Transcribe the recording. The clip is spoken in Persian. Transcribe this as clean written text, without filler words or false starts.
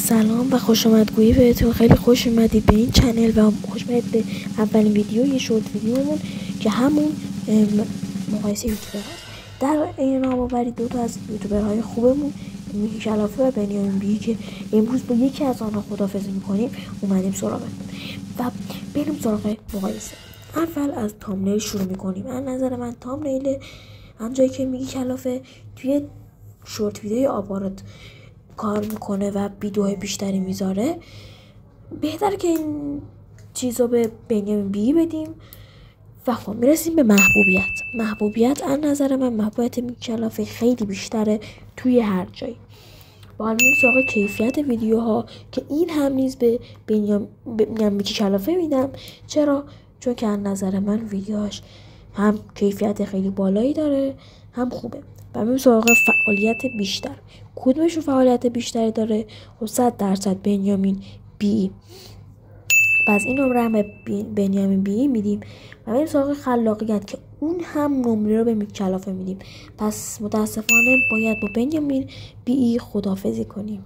سلام و خوش آمدگویی بهتون. خیلی خوش اومدید به این چنل و خوش اومدید به اولین ویدیو شورت ویدیومون که همون مقایسه یوتیوبر هست. در این نام‌آوری دو تا از یوتیوبرهای خوبمون میکی کلافه و بنیامین بی که امروز با یکی از آنها خداحافظی میکنیم اومدیم سراغه و بریم سراغ مقایسه. اول از تامنیل شروع میکنیم. از نظر من تامنیل همونجایی که میکی کلافه توی شورت ویدیوی آپارات کار میکنه و ویدیوهای بیشتری میذاره، بهتر که این چیزو به بنیامین بی بدیم. و خب میرسیم به محبوبیت. از نظر من محبوبیت میکی کلافه خیلی بیشتره توی هر جایی. با حال میریم سراغ کیفیت ویدیوها که این هم نیز به میکی کلافه میدم. چرا؟ چون که از نظر من ویدیوهاش هم کیفیت خیلی بالایی داره هم خوبه. و میریم سراغ فعالیت بیشتر. کدومشون فعالیت بیشتری داره؟ خب 100% بنیامین بی. پس این نمره هم به بنیامین بی میدیم. و میریم سراغ خلاقیت که اون هم نمره رو به میکی کلافه میدیم. پس متاسفانه باید با بنیامین بی خداحافظی کنیم.